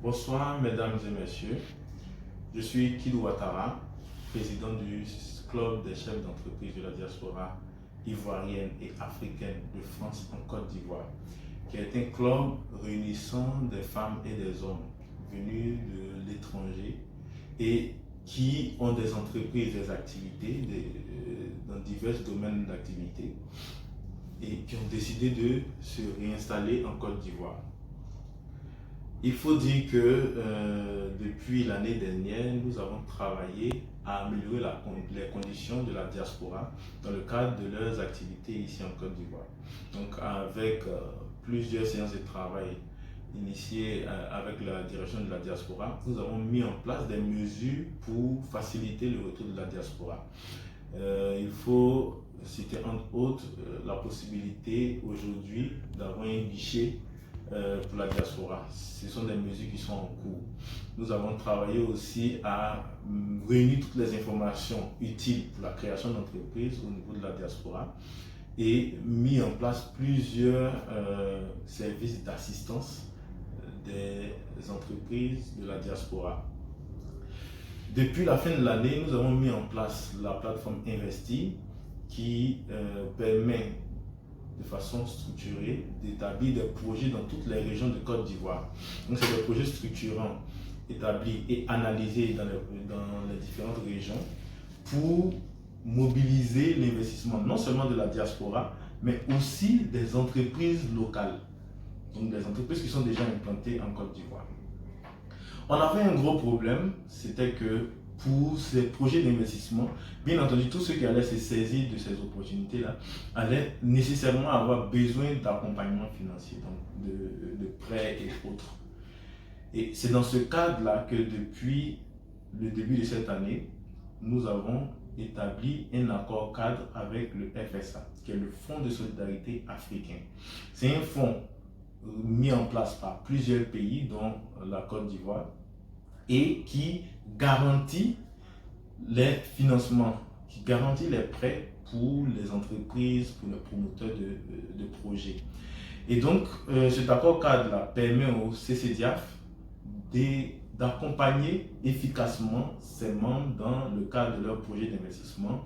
Bonsoir mesdames et messieurs, je suis Kidou Ouattara, président du club des chefs d'entreprise de la diaspora ivoirienne et africaine de France en Côte d'Ivoire, qui est un club réunissant des femmes et des hommes venus de l'étranger et qui ont des entreprises, des activités dans divers domaines d'activité et qui ont décidé de se réinstaller en Côte d'Ivoire. Il faut dire que depuis l'année dernière, nous avons travaillé à améliorer les conditions de la diaspora dans le cadre de leurs activités ici en Côte d'Ivoire. Donc avec plusieurs séances de travail initiées avec la direction de la diaspora, nous avons mis en place des mesures pour faciliter le retour de la diaspora. Il faut citer entre autres la possibilité aujourd'hui d'avoir un guichet pour la diaspora. Ce sont des mesures qui sont en cours. Nous avons travaillé aussi à réunir toutes les informations utiles pour la création d'entreprises au niveau de la diaspora et mis en place plusieurs services d'assistance des entreprises de la diaspora. Depuis la fin de l'année, nous avons mis en place la plateforme Investir qui permet de façon structurée d'établir des projets dans toutes les régions de Côte d'Ivoire. Donc c'est des projets structurants établis et analysés dans les différentes régions pour mobiliser l'investissement non seulement de la diaspora mais aussi des entreprises locales, donc des entreprises qui sont déjà implantées en Côte d'Ivoire. On avait un gros problème, c'était que pour ces projets d'investissement, bien entendu, tous ceux qui allaient se saisir de ces opportunités-là allaient nécessairement avoir besoin d'accompagnement financier, donc de prêts et autres. Et c'est dans ce cadre-là que depuis le début de cette année, nous avons établi un accord cadre avec le FSA, qui est le Fonds de solidarité africain. C'est un fonds mis en place par plusieurs pays, dont la Côte d'Ivoire, et qui garantit les financements, qui garantit les prêts pour les entreprises, pour les promoteurs de projets. Et donc, cet accord cadre-là permet au CCDIAF d'accompagner efficacement ses membres dans le cadre de leur projet d'investissement.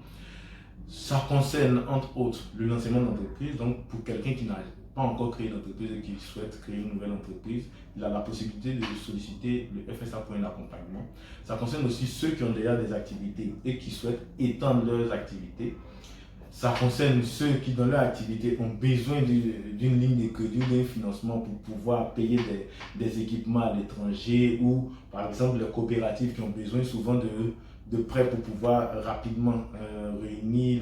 Ça concerne entre autres le lancement d'entreprise, donc pour quelqu'un qui n'a pas encore créé d'entreprise et qui souhaite créer une nouvelle entreprise, il a la possibilité de solliciter le FSA pour un accompagnement. Ça concerne aussi ceux qui ont déjà des activités et qui souhaitent étendre leurs activités. Ça concerne ceux qui, dans leur activité, ont besoin d'une ligne de crédit ou d'un financement pour pouvoir payer des équipements à l'étranger, ou par exemple les coopératives qui ont besoin souvent de prêts pour pouvoir rapidement réunir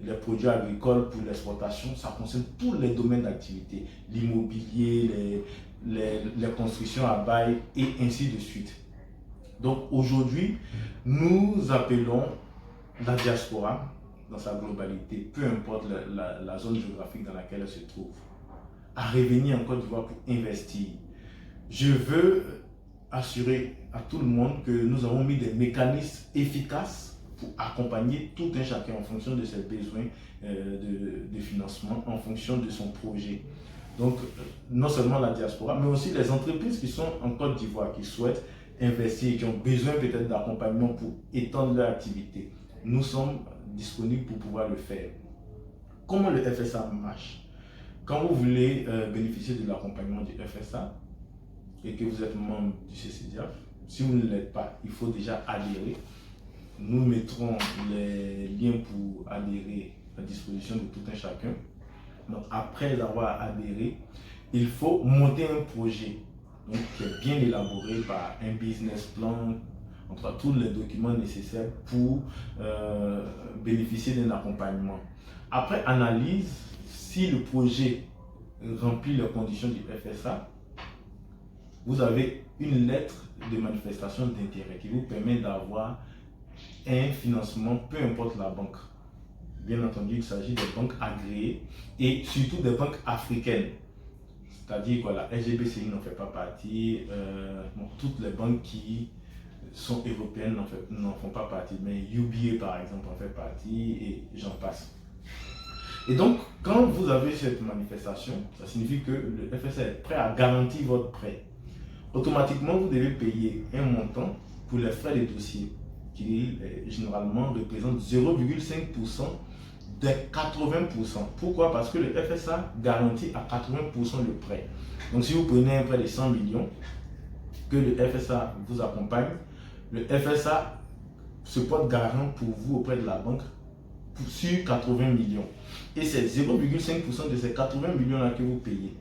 les produits agricoles pour l'exportation. Ça concerne tous les domaines d'activité, l'immobilier, les constructions à bail et ainsi de suite. Donc aujourd'hui, nous appelons la diaspora dans sa globalité, peu importe la zone géographique dans laquelle elle se trouve, à revenir en Côte d'Ivoire pour investir. Je veux assurer à tout le monde que nous avons mis des mécanismes efficaces pour accompagner tout un chacun en fonction de ses besoins de financement, en fonction de son projet. Donc, non seulement la diaspora, mais aussi les entreprises qui sont en Côte d'Ivoire, qui souhaitent investir, qui ont besoin peut-être d'accompagnement pour étendre leur activité. Nous sommes disponibles pour pouvoir le faire. Comment le FSA marche? Quand vous voulez bénéficier de l'accompagnement du FSA et que vous êtes membre du CCDIAF, si vous ne l'êtes pas, il faut déjà adhérer. Nous mettrons les liens pour adhérer à disposition de tout un chacun. Donc après avoir adhéré, il faut monter un projet donc, qui est bien élaboré par un business plan, entre tous les documents nécessaires pour bénéficier d'un accompagnement. Après analyse, si le projet remplit les conditions du FSA, vous avez une lettre de manifestation d'intérêt qui vous permet d'avoir un financement, peu importe la banque. Bien entendu, il s'agit des banques agréées et surtout des banques africaines. C'est-à-dire que la SGBCI n'en fait pas partie, toutes les banques qui sont européennes n'en font pas partie, mais UBA par exemple en fait partie et j'en passe. Et donc, quand vous avez cette manifestation, ça signifie que le FSA est prêt à garantir votre prêt. automatiquement, vous devez payer un montant pour les frais de dossier qui généralement représente 0,5% des 80%. Pourquoi? Parce que le FSA garantit à 80% le prêt. Donc si vous prenez un prêt de 100 millions, que le FSA vous accompagne, le FSA se porte garant pour vous auprès de la banque sur 80 millions. Et c'est 0,5% de ces 80 millions-là que vous payez.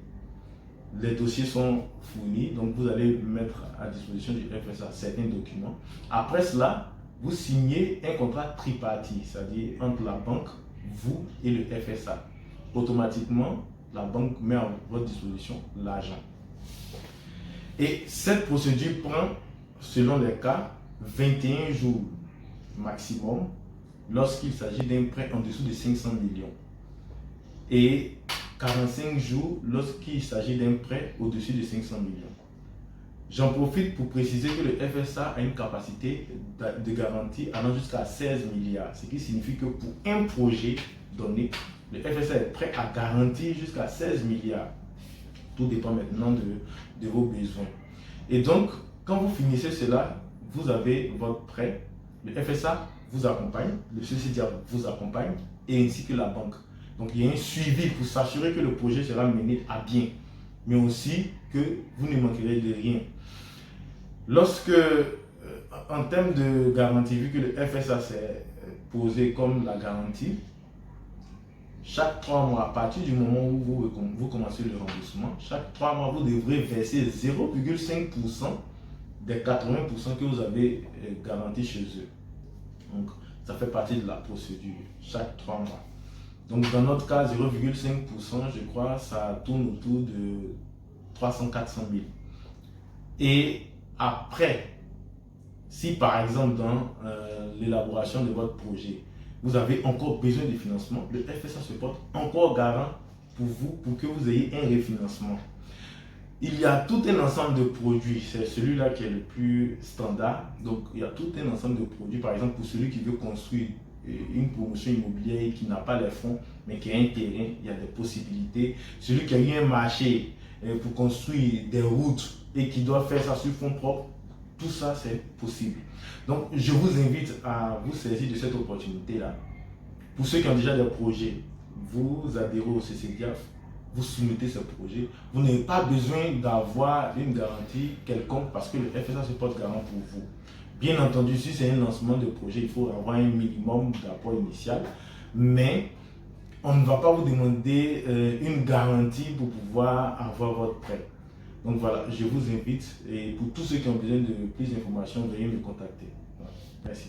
Les dossiers sont fournis, donc vous allez mettre à disposition du FSA certains documents. Après cela, vous signez un contrat tripartite, c'est-à-dire entre la banque, vous et le FSA. Automatiquement, la banque met à votre disposition l'argent. Et cette procédure prend, selon les cas, 21 jours maximum lorsqu'il s'agit d'un prêt en dessous de 500 millions. Et 45 jours lorsqu'il s'agit d'un prêt au-dessus de 500 millions. J'en profite pour préciser que le FSA a une capacité de garantie allant jusqu'à 16 milliards, ce qui signifie que pour un projet donné, le FSA est prêt à garantir jusqu'à 16 milliards. Tout dépend maintenant de vos besoins. Et donc, quand vous finissez cela, vous avez votre prêt, le FSA vous accompagne, le CCDA vous accompagne, et ainsi que la banque. Donc, il y a un suivi pour s'assurer que le projet sera mené à bien, mais aussi que vous ne manquerez de rien. Lorsque, en termes de garantie, vu que le FSA s'est posé comme la garantie, chaque 3 mois, à partir du moment où vous commencez le remboursement, chaque 3 mois, vous devrez verser 0,5% des 80% que vous avez garantis chez eux. Donc, ça fait partie de la procédure, chaque 3 mois. Donc, dans notre cas, 0,5%, je crois, ça tourne autour de 300-400 000. Et après, si par exemple, dans l'élaboration de votre projet, vous avez encore besoin de financement, le FSA se porte encore garant pour vous, pour que vous ayez un refinancement. Il y a tout un ensemble de produits, c'est celui-là qui est le plus standard. Donc, il y a tout un ensemble de produits, par exemple, pour celui qui veut construire une promotion immobilière et qui n'a pas les fonds, mais qui a un terrain, il y a des possibilités. Celui qui a eu un marché pour construire des routes et qui doit faire ça sur fonds propres, tout ça, c'est possible. Donc, je vous invite à vous saisir de cette opportunité-là. Pour ceux qui ont déjà des projets, vous adhérez au CCDIAF, vous soumettez ce projet. Vous n'avez pas besoin d'avoir une garantie quelconque parce que le FSA se porte garant pour vous. Bien entendu, si c'est un lancement de projet, il faut avoir un minimum d'apport initial, mais on ne va pas vous demander une garantie pour pouvoir avoir votre prêt. Donc voilà, je vous invite et pour tous ceux qui ont besoin de plus d'informations, veuillez me contacter. Voilà. Merci.